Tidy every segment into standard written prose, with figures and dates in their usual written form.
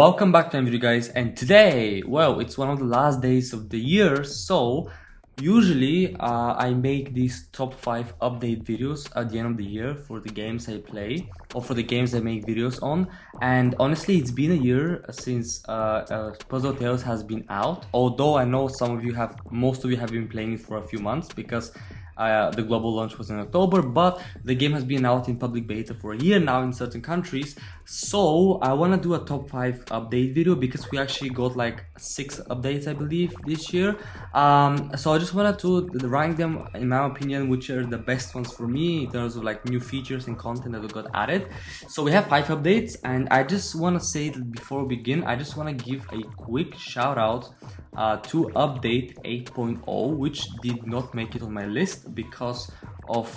Welcome back to my video, guys, and today, well, it's one of the last days of the year, so usually I make these top 5 update videos at the end of the year for the games I play or for the games I make videos on. And honestly, it's been a year since Puzzle Tales has been out, although I know most of you have been playing it for a few months because the global launch was in October, but the game has been out in public beta for a year now in certain countries. So I want to do a top 5 update video because we actually got like 6 updates, I believe, this year. So I just wanted to rank them, in my opinion, which are the best ones for me in terms of like new features and content that got added. So we have 5 updates, and I just want to say that before we begin, I just want to give a quick shout out to update 8.0, which did not make it on my list because of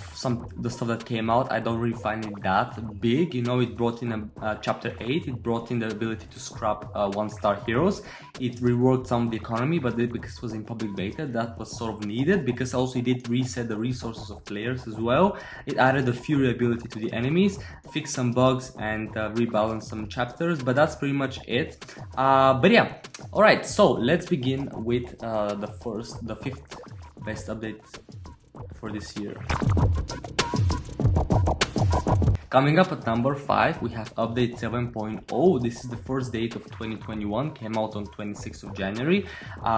the stuff that came out. I don't really find it that big. You know, it brought in a chapter 8, it brought in the ability to scrap 1-star heroes. It reworked some of the economy, but because it was in public beta, that was sort of needed, because also it did reset the resources of players as well. It added the fury ability to the enemies, fixed some bugs, and rebalanced some chapters, but that's pretty much it. But yeah, alright, so let's begin with the 5th best update for this year. Coming up at number 5, we have update 7.0. This is the first date of 2021, came out on 26th of January.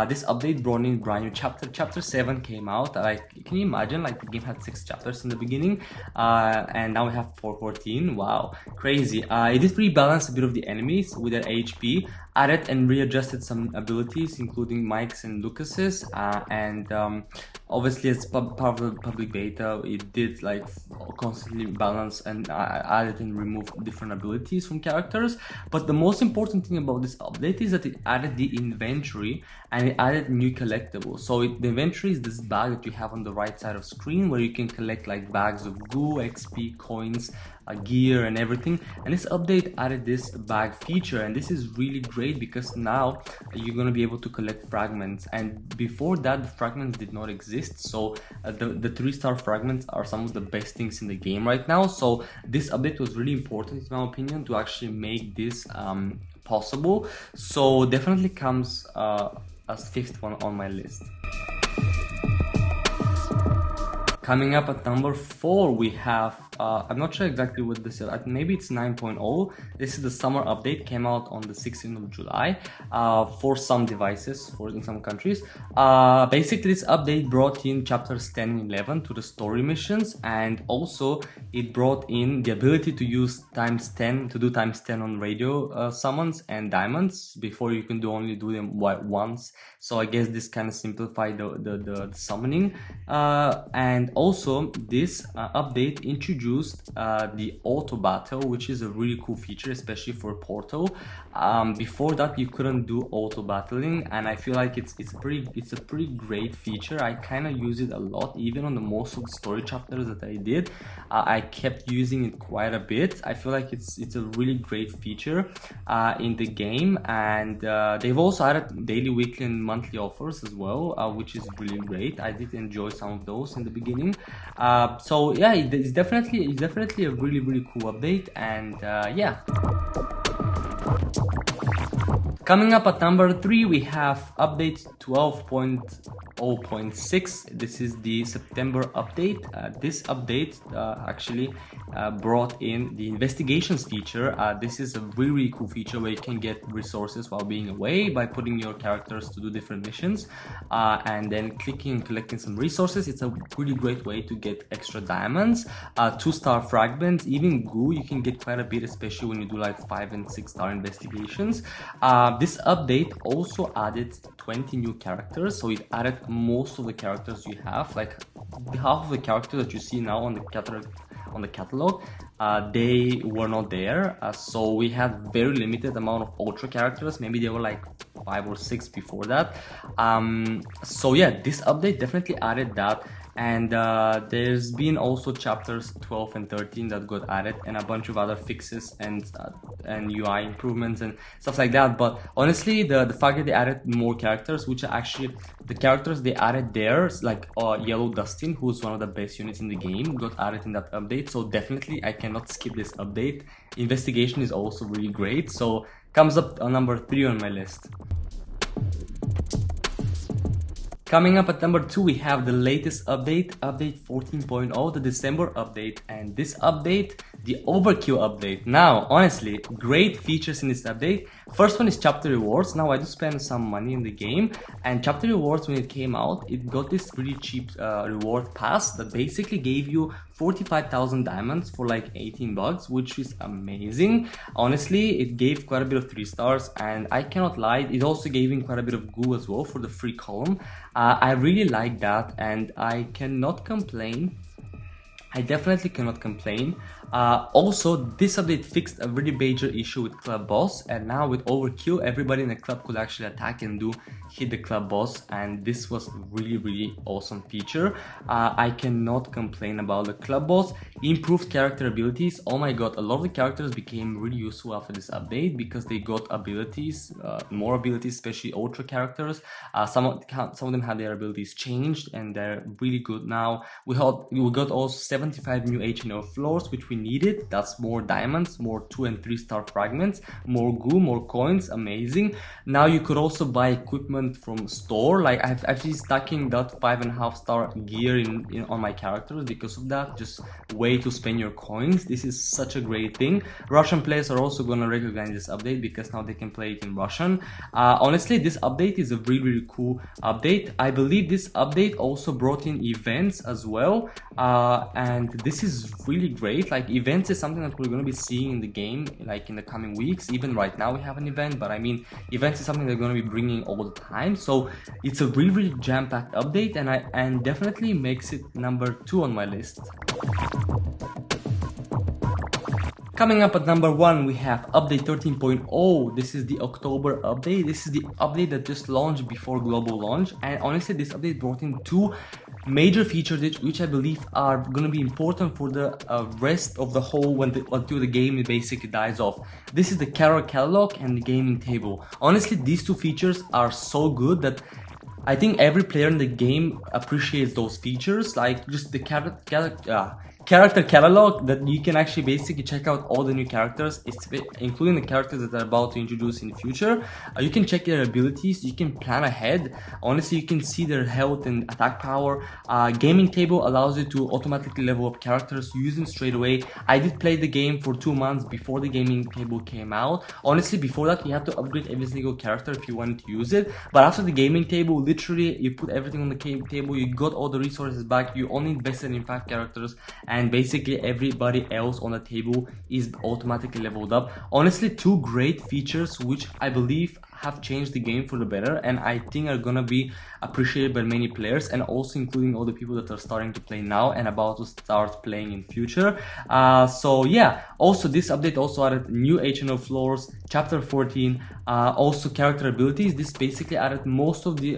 This update brought in brand new chapter. Chapter 7 came out. Like, can you imagine? Like, the game had 6 chapters in the beginning, and now we have 414. Wow, crazy. It did rebalance a bit of the enemies with their HP, added and readjusted some abilities, including Mike's and Lucas's, and obviously as part of the public beta, it did like constantly balance and added and removed different abilities from characters. But the most important thing about this update is that it added the inventory and it added new collectibles. So the inventory is this bag that you have on the right side of screen where you can collect like bags of goo, XP, coins, gear and everything. And this update added this bag feature, and this is really great because now you're going to be able to collect fragments, and before that the fragments did not exist. So the 3-star fragments are some of the best things in the game right now. So this update was really important, in my opinion, to actually make this possible. So definitely comes as 5th one on my list. Coming up at number 4, we have, I'm not sure exactly what this is, maybe it's 9.0. This is the summer update, came out on the 16th of July for some devices, in some countries. Basically, this update brought in chapters 10 and 11 to the story missions, and also it brought in the ability to use to do times 10 on radio summons and diamonds. Before, you can only do them once. So I guess this kind of simplified the summoning, and also this update introduced the auto battle, which is a really cool feature, especially for Portal. Before that you couldn't do auto battling, and I feel like it's a pretty great feature. I kind of use it a lot, even on the most of the story chapters that I did. I kept using it quite a bit. I feel like it's a really great feature in the game, and they've also added daily, weekly and monthly offers as well, which is really great. I did enjoy some of those in the beginning. So yeah, it's definitely a really cool update, and yeah. Coming up at number 3, we have update 12.0.6. This is the September update. This update actually brought in the investigations feature. This is a really cool feature where you can get resources while being away by putting your characters to do different missions, and then clicking and collecting some resources. It's a really great way to get extra diamonds, 2-star fragments, even goo. You can get quite a bit, especially when you do like 5 and 6-star investigations. This update also added 20 new characters, so it added most of the characters you have, like half of the characters that you see now on the catalog. They were not there, so we had very limited amount of ultra characters. Maybe there were like 5 or 6 before that. So yeah, this update definitely added that. And there's been also chapters 12 and 13 that got added, and a bunch of other fixes and UI improvements and stuff like that. But honestly, the fact that they added more characters, which are actually the characters they added there, like Yellow Dustin, who's one of the best units in the game, got added in that update. So definitely I cannot skip this update. Investigation is also really great, so comes up on number 3 on my list. Coming up at number 2, we have the latest update, update 14.0, the December update, and this update, the Overkill update. Now, honestly, great features in this update. First one is chapter rewards. Now, I do spend some money in the game, and chapter rewards, when it came out, it got this really cheap reward pass that basically gave you 45,000 diamonds for like 18 bucks, which is amazing. Honestly, it gave quite a bit of 3 stars, and I cannot lie, it also gave me quite a bit of goo as well for the free column. I really like that, and I cannot complain. I definitely cannot complain. Also, this update fixed a really major issue with club boss, and now with Overkill, everybody in the club could actually attack and hit the club boss, and this was really awesome feature. I cannot complain about the club boss. Improved character abilities. Oh my god, a lot of the characters became really useful after this update because they got abilities, more abilities, especially ultra characters. Some of them had their abilities changed, and they're really good now. We got also 75 new HNO floors, which we needed. That's more diamonds, more 2 and 3 star fragments, more goo, more coins. Amazing. Now you could also buy equipment from store. Like I've actually stacking that 5.5 star gear on my characters because of that. Just way to spend your coins. This is such a great thing. Russian players are also gonna recognize this update because now they can play it in Russian. Honestly, this update is a really cool update. I believe this update also brought in events as well, and this is really great. Like events is something that we're going to be seeing in the game like in the coming weeks. Even right now we have an event, but I mean events is something they're going to be bringing all the time. So it's a really jam-packed update, and definitely makes it number 2 on my list. Coming up at number 1, we have update 13.0. This is the October update. This is the update that just launched before global launch, and honestly this update brought in 2 major features which I believe are going to be important for the rest of the whole until the game basically dies off. This is the character catalog and the gaming table. Honestly, these 2 features are so good that I think every player in the game appreciates those features, like just the character catalog, that you can actually basically check out all the new characters, including the characters that are about to introduce in the future. You can check their abilities, you can plan ahead. Honestly, you can see their health and attack power. Gaming table allows you to automatically level up characters, use them straight away. I did play the game for 2 months before the gaming table came out. Honestly, before that you had to upgrade every single character if you wanted to use it, but after the gaming table, literally you put everything on the table, you got all the resources back, you only invested in 5 characters, and basically everybody else on the table is automatically leveled up. Honestly, 2 great features which I believe have changed the game for the better, and I think are gonna be appreciated by many players, and also including all the people that are starting to play now and about to start playing in future. So yeah, also this update also added new HNO floors, chapter 14, also character abilities. This basically added most of the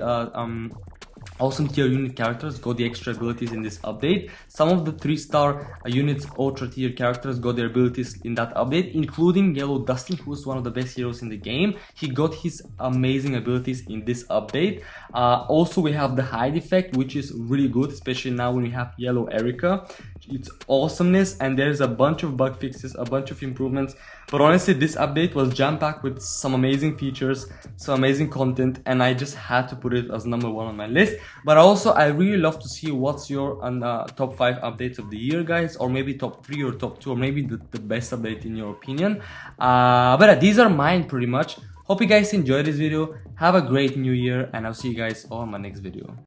awesome tier unit characters got the extra abilities in this update. Some of the 3-star units, ultra tier characters, got their abilities in that update, including Yellow Dustin, who is one of the best heroes in the game. He got his amazing abilities in this update. Also, we have the hide effect, which is really good, especially now when we have Yellow Erica. It's awesomeness, and there's a bunch of bug fixes, a bunch of improvements. But honestly, this update was jam-packed with some amazing features, some amazing content, and I just had to put it as number 1 on my list. But also, I really love to see what's your top 5 updates of the year, guys, or maybe top 3 or top 2, or maybe the best update in your opinion. But these are mine pretty much. Hope you guys enjoyed this video. Have a great new year, and I'll see you guys on my next video.